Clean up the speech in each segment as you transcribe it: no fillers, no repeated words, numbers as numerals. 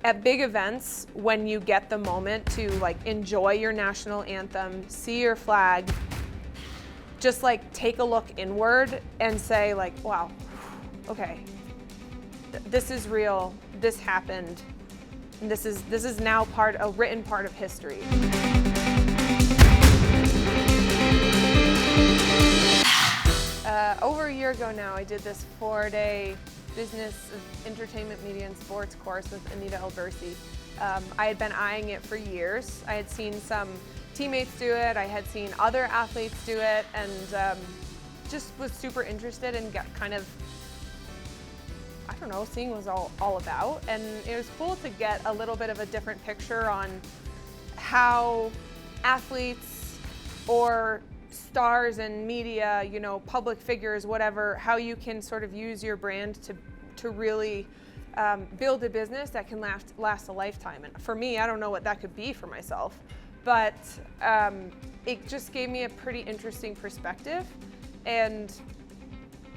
at big events, when you get the moment to like enjoy your national anthem, see your flag, just like take a look inward and say like, wow, okay, this is real, this happened, and this is now a written part of history. Over a year ago now, I did this 4-day business, entertainment, media, and sports course with Anita Elbersi. I had been eyeing it for years. I had seen some teammates do it, I had seen other athletes do it, and just was super interested in kind of, I don't know, seeing what it was all about. And it was cool to get a little bit of a different picture on how athletes or stars and media, you know, public figures, whatever, how you can sort of use your brand to really build a business that can last a lifetime. And for me, I don't know what that could be for myself, but it just gave me a pretty interesting perspective. And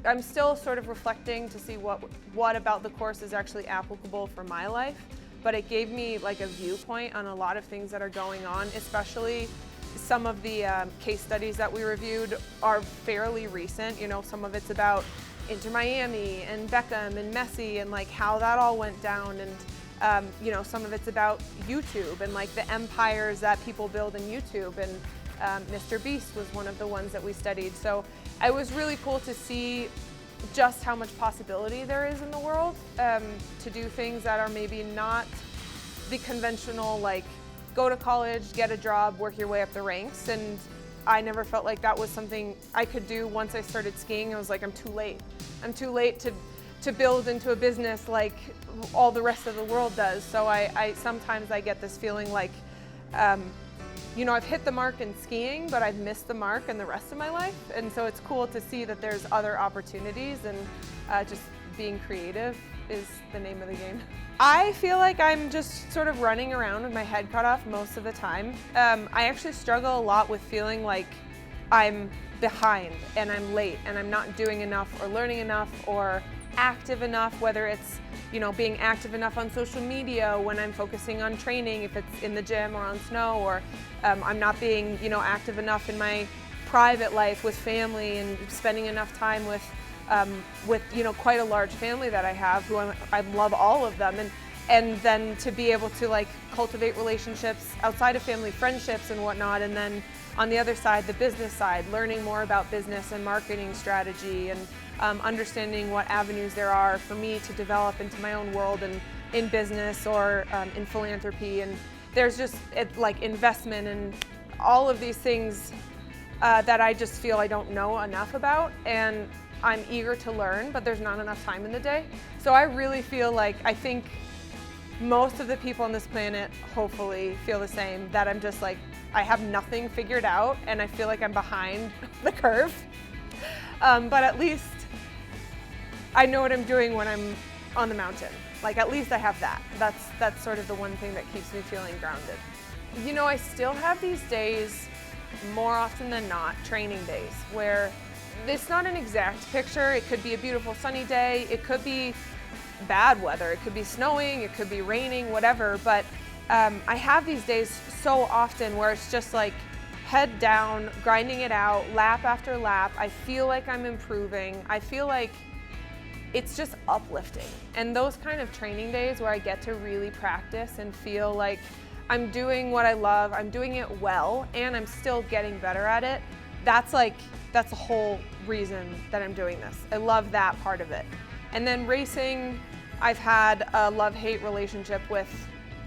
I'm still sort of reflecting to see what about the course is actually applicable for my life, but it gave me like a viewpoint on a lot of things that are going on, especially some of the case studies that we reviewed are fairly recent. You know, some of it's about Inter Miami and Beckham and Messi and like how that all went down, and you know, some of it's about YouTube and like the empires that people build in YouTube, and Mr. Beast was one of the ones that we studied. So it was really cool to see just how much possibility there is in the world to do things that are maybe not the conventional, like go to college, get a job, work your way up the ranks. And I never felt like that was something I could do. Once I started skiing, I was like, I'm too late. I'm too late to build into a business like all the rest of the world does. So I sometimes I get this feeling like, you know, I've hit the mark in skiing, but I've missed the mark in the rest of my life. And so it's cool to see that there's other opportunities, and just being creative is the name of the game. I feel like I'm just sort of running around with my head cut off most of the time. I actually struggle a lot with feeling like I'm behind and I'm late and I'm not doing enough or learning enough or active enough, whether it's, you know, being active enough on social media when I'm focusing on training, if it's in the gym or on snow, or I'm not being, you know, active enough in my private life with family and spending enough time with you know, quite a large family that I have, who I love all of them, and then to be able to like cultivate relationships outside of family, friendships and whatnot, and then on the other side, the business side, learning more about business and marketing strategy, and understanding what avenues there are for me to develop into my own world and in business or in philanthropy. And there's just like investment and all of these things that I just feel I don't know enough about, and I'm eager to learn, but there's not enough time in the day. So I really feel like, I think most of the people on this planet hopefully feel the same, that I'm just like, I have nothing figured out and I feel like I'm behind the curve. But at least I know what I'm doing when I'm on the mountain. Like, at least I have that. That's sort of the one thing that keeps me feeling grounded. You know, I still have these days, more often than not, training days, where it's not an exact picture. It could be a beautiful sunny day, it could be bad weather, it could be snowing, it could be raining, whatever, but I have these days so often where it's just like head down, grinding it out, lap after lap. I feel like I'm improving. I feel like it's just uplifting. And those kind of training days where I get to really practice and feel like I'm doing what I love, I'm doing it well, and I'm still getting better at it, that's the whole reason that I'm doing this. I love that part of it. And then racing, I've had a love-hate relationship with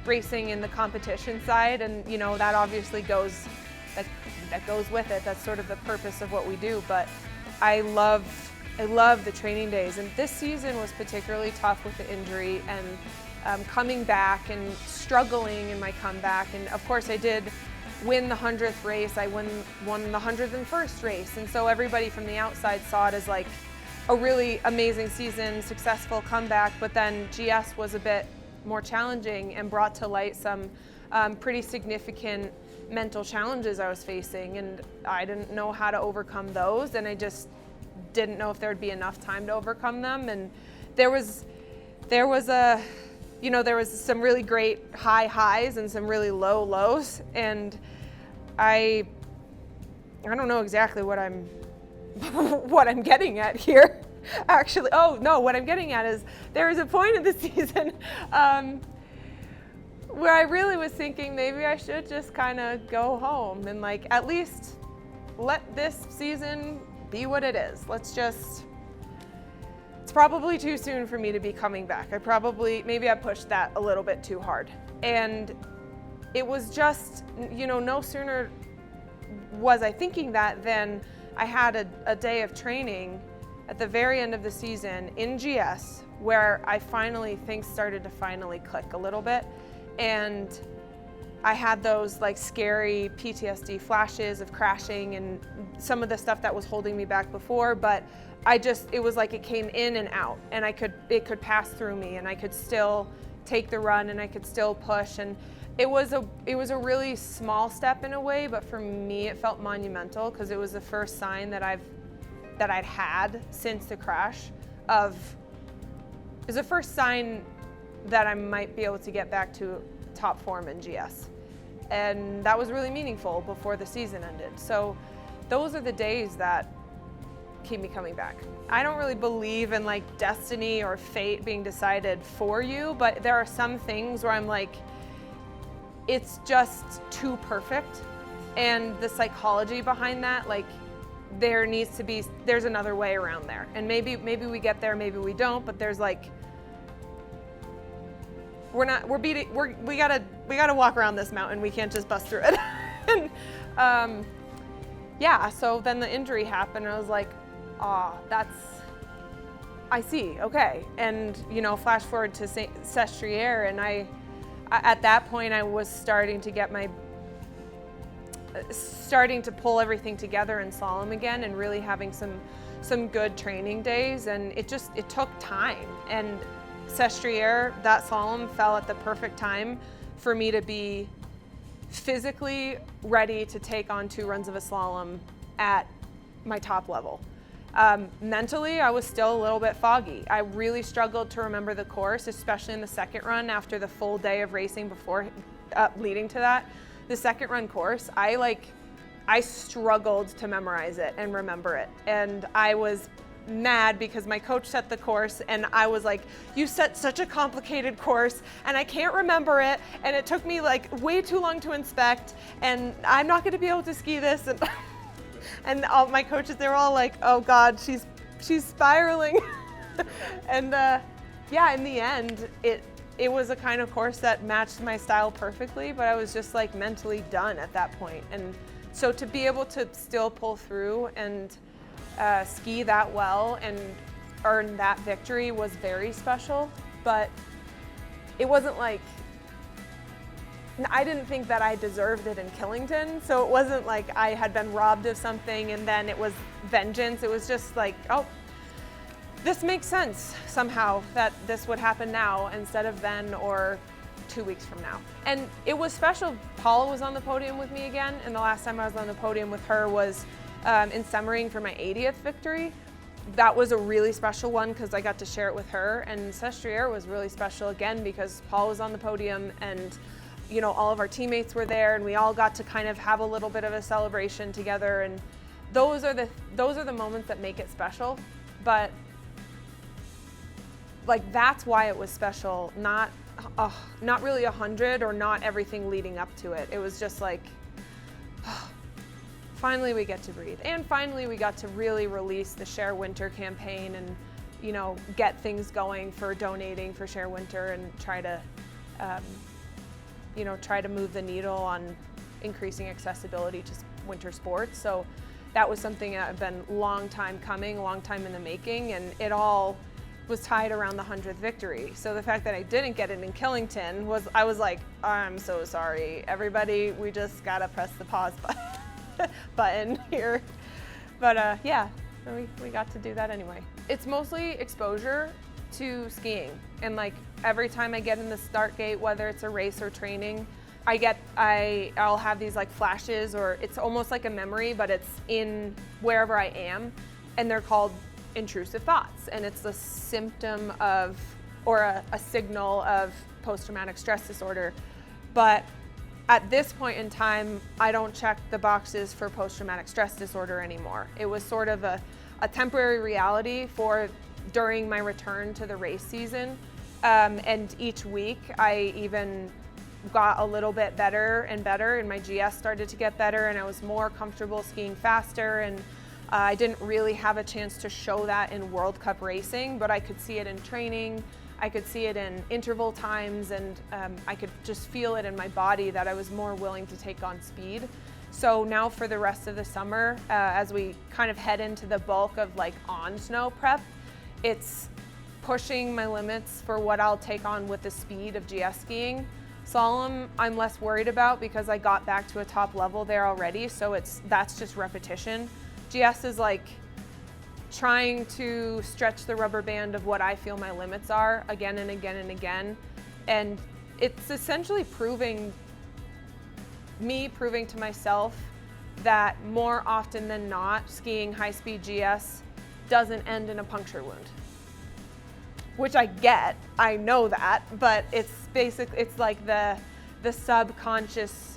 racing in the competition side, and you know, that obviously goes with it. That's sort of the purpose of what we do. But I love the training days, and this season was particularly tough with the injury and coming back and struggling in my comeback. And of course I did win the 100th race, I won the 101st race, and so everybody from the outside saw it as like a really amazing season, successful comeback. But then GS was a bit more challenging and brought to light some pretty significant mental challenges I was facing, and I didn't know how to overcome those, and I just didn't know if there would be enough time to overcome them. And there was a there was some really great high highs and some really low lows, and I don't know exactly what I'm what I'm getting at here. Actually, oh no, what I'm getting at is there was a point in the season where I really was thinking maybe I should just kind of go home and like at least let this season be what it is. It's probably too soon for me to be coming back. Maybe I pushed that a little bit too hard. And it was just, no sooner was I thinking that than I had a day of training at the very end of the season in GS where things started to finally click a little bit. And I had those like scary PTSD flashes of crashing and some of the stuff that was holding me back before, but it was like it came in and out, and it could pass through me, and I could still take the run, and I could still push. And it was a really small step in a way, but for me it felt monumental because it was the first sign that I'd had since the crash it was the first sign that I might be able to get back to top form in GS. And that was really meaningful before the season ended. So those are the days that keep me coming back. I don't really believe in like destiny or fate being decided for you, but there are some things where I'm like, it's just too perfect. And the psychology behind that, like there's another way around there. And maybe we get there, maybe we don't, but there's like, we gotta walk around this mountain. We can't just bust through it. And so then the injury happened, and I was like, I see, okay. And flash forward to Sestriere, and at that point I was starting to pull everything together in slalom again, and really having some good training days, and it took time. And Sestriere, that slalom fell at the perfect time for me to be physically ready to take on 2 runs of a slalom at my top level. Mentally, I was still a little bit foggy. I really struggled to remember the course, especially in the second run after the full day of racing before leading to that. The second run course, I struggled to memorize it and remember it. And I was mad because my coach set the course, and I was like, you set such a complicated course and I can't remember it, and it took me like way too long to inspect, and I'm not going to be able to ski this. And all my coaches, they were all like, oh God, she's spiraling. And in the end, it was a kind of course that matched my style perfectly, but I was just like mentally done at that point. And so to be able to still pull through and ski that well and earn that victory was very special. But it wasn't like, I didn't think that I deserved it in Killington, so it wasn't like I had been robbed of something and then it was vengeance. It was just like, oh, this makes sense somehow that this would happen now instead of then or 2 weeks from now. And it was special. Paula was on the podium with me again, and the last time I was on the podium with her was in Semmering for my 80th victory. That was a really special one because I got to share it with her, and Sestriere was really special again because Paul was on the podium, and all of our teammates were there, and we all got to kind of have a little bit of a celebration together. And those are the moments that make it special. But like, that's why it was special, not really 100 or not everything leading up to it. It was just like, finally we get to breathe, and finally we got to really release the Share Winter campaign and get things going for donating for Share Winter and try to move the needle on increasing accessibility to winter sports. So that was something that had been a long time coming, a long time in the making, and it all was tied around the 100th victory. So the fact that I didn't get it in Killington I was like, I'm so sorry, everybody, we just gotta press the pause button here. But we got to do that anyway. It's mostly exposure to skiing, and like every time I get in the start gate, whether it's a race or training, I'll have these like flashes, or it's almost like a memory, but it's in wherever I am, and they're called intrusive thoughts, and it's a symptom of, or a signal of post-traumatic stress disorder. But at this point in time, I don't check the boxes for post-traumatic stress disorder anymore. It was sort of a temporary reality for during my return to the race season. And each week I even got a little bit better and better, and my GS started to get better, and I was more comfortable skiing faster, and I didn't really have a chance to show that in World Cup racing, but I could see it in training, I could see it in interval times, and I could just feel it in my body that I was more willing to take on speed. So now for the rest of the summer, as we kind of head into the bulk of like on snow prep, it's pushing my limits for what I'll take on with the speed of GS skiing. Slalom, I'm less worried about because I got back to a top level there already, so that's just repetition. GS is like trying to stretch the rubber band of what I feel my limits are again and again and again. And it's essentially proving to myself that more often than not, skiing high-speed GS doesn't end in a puncture wound. Which I get, I know that, but it's like the subconscious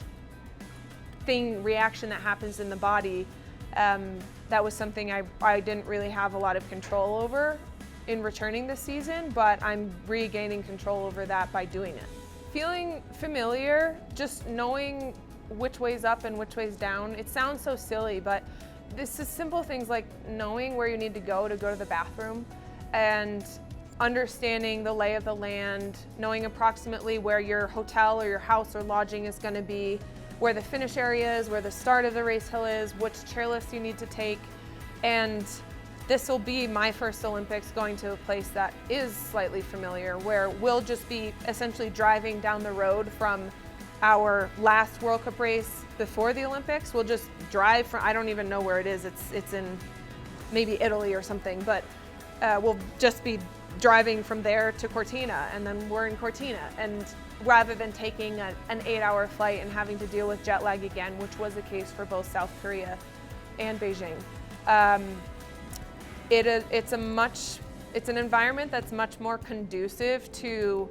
reaction that happens in the body. That was something I didn't really have a lot of control over in returning this season, but I'm regaining control over that by doing it. Feeling familiar, just knowing which way's up and which way's down. It sounds so silly, but this is simple things like knowing where you need to go to the bathroom, and understanding the lay of the land, knowing approximately where your hotel or your house or lodging is going to be, where the finish area is, where the start of the race hill is, which chairlift you need to take. And this will be my first Olympics going to a place that is slightly familiar, where we'll just be essentially driving down the road from our last World Cup race before the Olympics. We'll just drive from, I don't even know where it is, it's in maybe Italy or something, but we'll just be driving from there to Cortina, and then we're in Cortina. And rather than taking an 8-hour flight and having to deal with jet lag again, which was the case for both South Korea and Beijing, it's an environment that's much more conducive to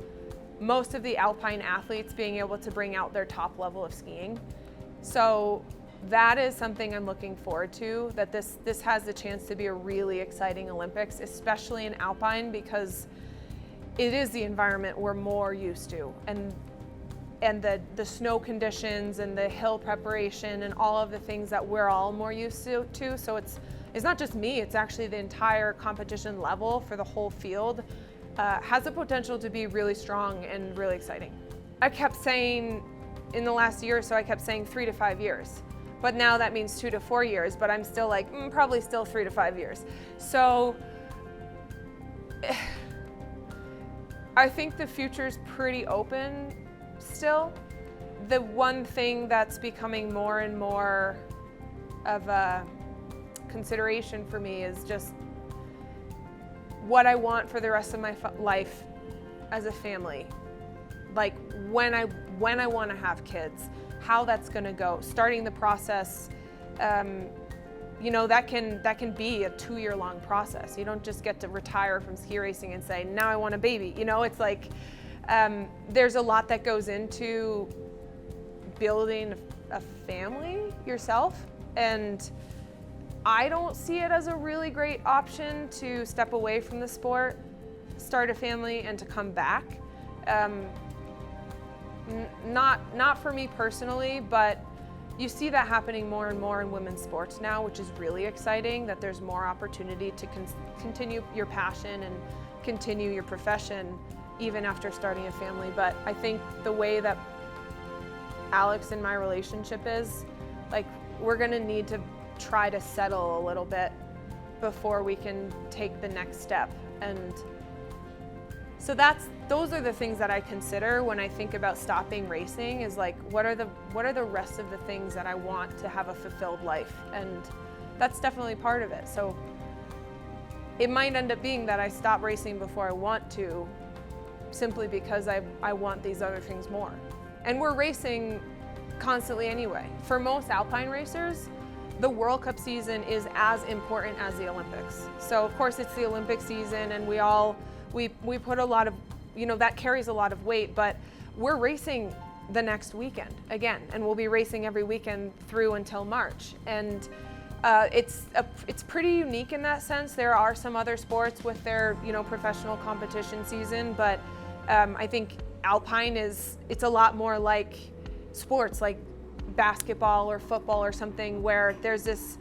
most of the alpine athletes being able to bring out their top level of skiing. So that is something I'm looking forward to, that this has the chance to be a really exciting Olympics, especially in alpine, because it is the environment we're more used to, and the snow conditions and the hill preparation and all of the things that we're all more used to. So it's not just me, it's actually the entire competition level for the whole field has the potential to be really strong and really exciting. I kept saying, in the last year or so, I kept saying 3 to 5 years. But now that means 2 to 4 years, but I'm still like, probably still 3 to 5 years. So I think the future's pretty open still. The one thing that's becoming more and more of a consideration for me is just what I want for the rest of my life as a family. Like when I want to have kids, how that's going to go, starting the process. You know, that can be a 2-year-long process. You don't just get to retire from ski racing and say, now I want a baby. You know, it's like there's a lot that goes into building a family yourself, and I don't see it as a really great option to step away from the sport, start a family, and to come back. Not for me personally, but you see that happening more and more in women's sports now, which is really exciting, that there's more opportunity to continue your passion and continue your profession even after starting a family. But I think the way that Alex and my relationship is, like, we're gonna need to try to settle a little bit before we can take the next step. And so those are the things that I consider when I think about stopping racing, is like, what are the rest of the things that I want to have a fulfilled life? And that's definitely part of it. So it might end up being that I stop racing before I want to, simply because I want these other things more. And we're racing constantly anyway. For most alpine racers, the World Cup season is as important as the Olympics. So of course it's the Olympic season, and we put a lot of that carries a lot of weight, but we're racing the next weekend again, and we'll be racing every weekend through until March. And it's pretty unique in that sense. There are some other sports with their professional competition season, but I think alpine it's a lot more like sports like basketball or football or something, where there's this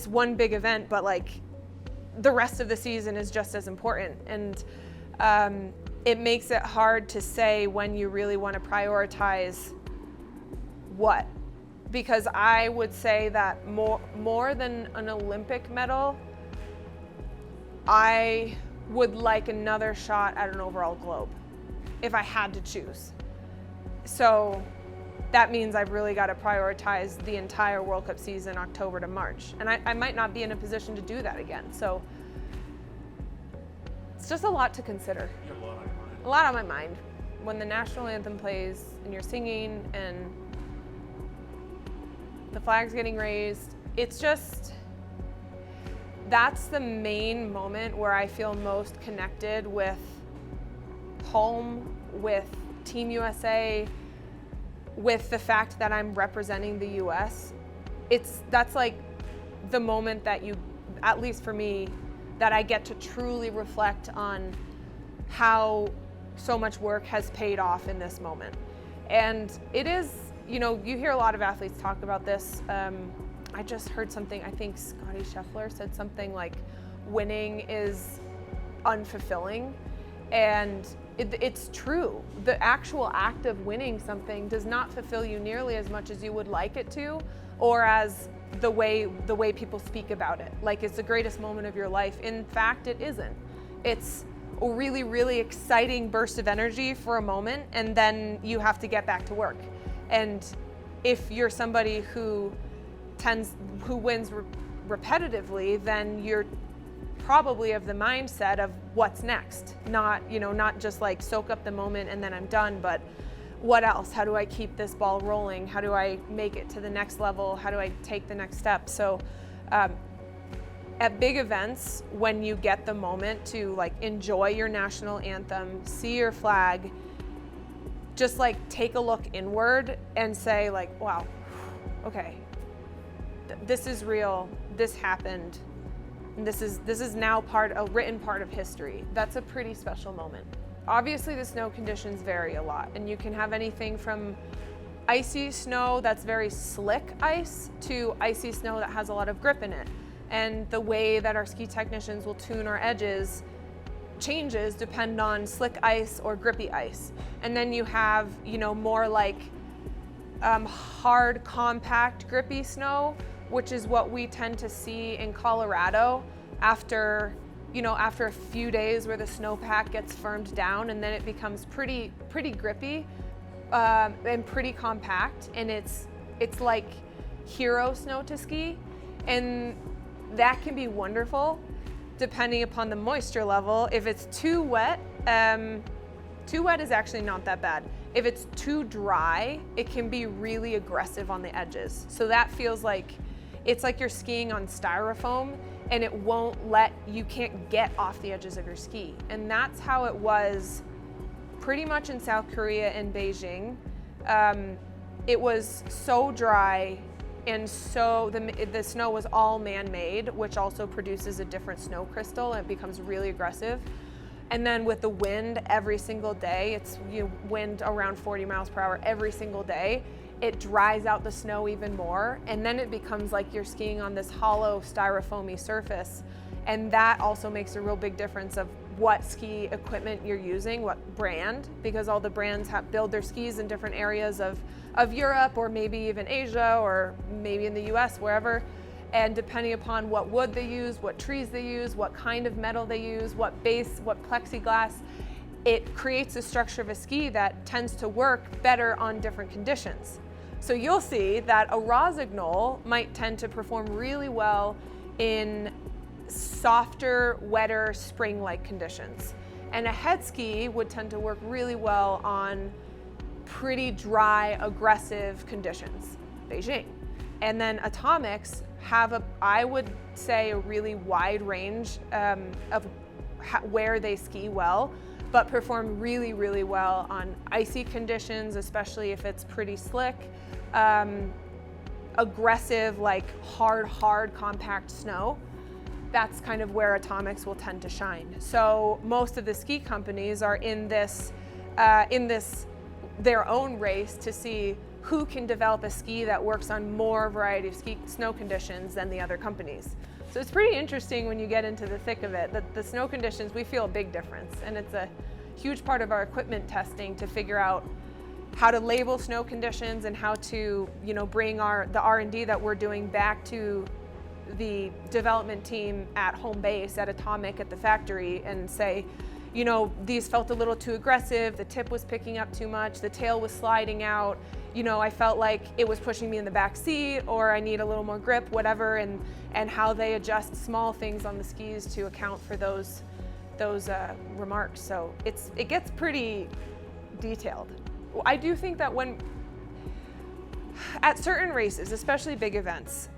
one big event, but like the rest of the season is just as important. And it makes it hard to say when you really want to prioritize what. Because I would say that more than an Olympic medal, I would like another shot at an overall globe if I had to choose. So that means I've really got to prioritize the entire World Cup season, October to March. And I might not be in a position to do that again. So it's just a lot to consider. You have a lot on your mind. A lot on my mind. When the national anthem plays and you're singing and the flag's getting raised, that's the main moment where I feel most connected with home, with Team USA, with the fact that I'm representing the US. That's like the moment that at least for me, that I get to truly reflect on how so much work has paid off in this moment. And it is, you hear a lot of athletes talk about this. I just heard something, I think Scotty Scheffler said something like, winning is unfulfilling. And it's true. The actual act of winning something does not fulfill you nearly as much as you would like it to, or as the way people speak about it. Like it's the greatest moment of your life. In fact, it isn't. It's a really, really exciting burst of energy for a moment, and then you have to get back to work. And if you're somebody who wins repetitively, then you're probably of the mindset of what's next, not just like soak up the moment and then I'm done, but what else? How do I keep this ball rolling? How do I make it to the next level? How do I take the next step? So at big events, when you get the moment to like enjoy your national anthem, see your flag, just like take a look inward and say like, wow, okay, this is real, this happened, and this is now a written part of history. That's a pretty special moment. Obviously the snow conditions vary a lot, and you can have anything from icy snow that's very slick ice to icy snow that has a lot of grip in it. And the way that our ski technicians will tune our edges changes depend on slick ice or grippy ice. And then you have, more like hard, compact, grippy snow, which is what we tend to see in Colorado after a few days where the snowpack gets firmed down, and then it becomes pretty grippy and pretty compact, and it's like hero snow to ski, and that can be wonderful depending upon the moisture level. If it's too wet is actually not that bad. If it's too dry, it can be really aggressive on the edges. So that feels like it's like you're skiing on styrofoam, and you can't get off the edges of your ski. And that's how it was pretty much in South Korea and Beijing. It was so dry, and so the snow was all man-made, which also produces a different snow crystal, and it becomes really aggressive. And then with the wind every single day, it's wind around 40 miles per hour every single day, it dries out the snow even more, and then it becomes like you're skiing on this hollow styrofoamy surface. And that also makes a real big difference of what ski equipment you're using, what brand, because all the brands build their skis in different areas of Europe, or maybe even Asia, or maybe in the US, wherever. And depending upon what wood they use, what trees they use, what kind of metal they use, what base, what plexiglass, it creates a structure of a ski that tends to work better on different conditions. So you'll see that a Rossignol might tend to perform really well in softer, wetter, spring-like conditions. And a head ski would tend to work really well on pretty dry, aggressive conditions, Beijing. And then atomics have I would say, a really wide range of where they ski well. but perform really, really well on icy conditions, especially if it's pretty slick. Aggressive, like hard, compact snow. That's kind of where atomics will tend to shine. So most of the ski companies are in this their own race to see who can develop a ski that works on more variety of snow conditions than the other companies. So it's pretty interesting when you get into the thick of it, that the snow conditions, we feel a big difference. And it's a huge part of our equipment testing to figure out how to label snow conditions and how to, bring the R&D that we're doing back to the development team at home base, at Atomic, at the factory, and say, these felt a little too aggressive, the tip was picking up too much, the tail was sliding out, I felt like it was pushing me in the back seat, or I need a little more grip, whatever, and how they adjust small things on the skis to account for those remarks. So it gets pretty detailed. I do think that at certain races, especially big events,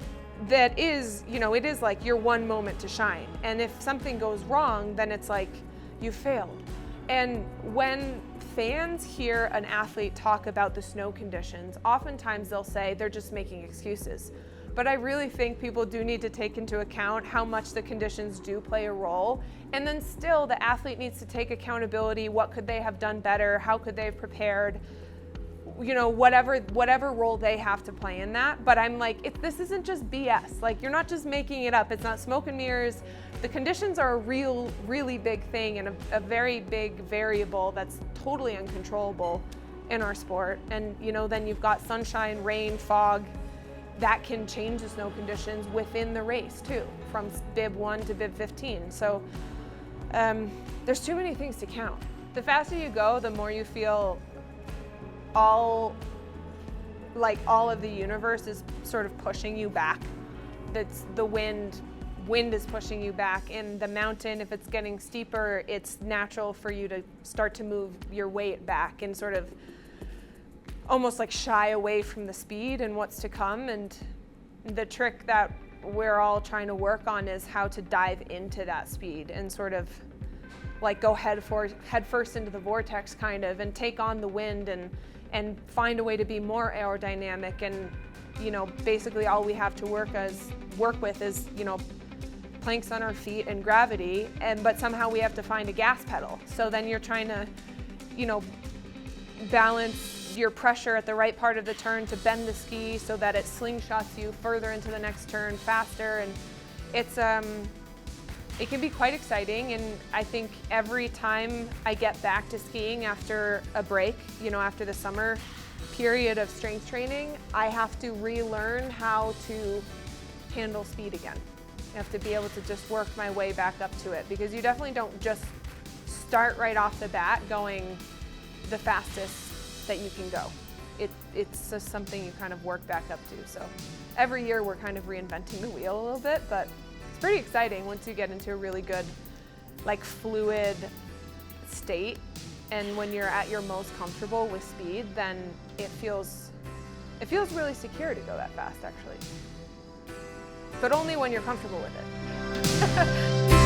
that is, it is like your one moment to shine. And if something goes wrong, then it's like you failed. And when fans hear an athlete talk about the snow conditions, oftentimes they'll say they're just making excuses. But I really think people do need to take into account how much the conditions do play a role. And then still, the athlete needs to take accountability. What could they have done better? How could they have prepared? Whatever role they have to play in that. But I'm like, this isn't just BS. Like, you're not just making it up. It's not smoke and mirrors. The conditions are a really big thing and a very big variable that's totally uncontrollable in our sport. And then you've got sunshine, rain, fog. That can change the snow conditions within the race too, from bib 1 to bib 15. So there's too many things to count. The faster you go, the more you feel all of the universe is sort of pushing you back. That's the wind is pushing you back. In the mountain, if it's getting steeper, it's natural for you to start to move your weight back and sort of almost like shy away from the speed and what's to come. And the trick that we're all trying to work on is how to dive into that speed and sort of like go head first into the vortex kind of, and take on the wind and find a way to be more aerodynamic. And basically all we have to work with is planks on our feet and gravity, but somehow we have to find a gas pedal. So then you're trying to balance your pressure at the right part of the turn to bend the ski so that it slingshots you further into the next turn faster. And it can be quite exciting. And I think every time I get back to skiing after a break, after the summer period of strength training, I have to relearn how to handle speed again. I have to be able to just work my way back up to it, because you definitely don't just start right off the bat going the fastest that you can go. It's just something you kind of work back up to. So every year we're kind of reinventing the wheel a little bit, but it's pretty exciting once you get into a really good, like, fluid state. And when you're at your most comfortable with speed, then it feels really secure to go that fast, actually. But only when you're comfortable with it.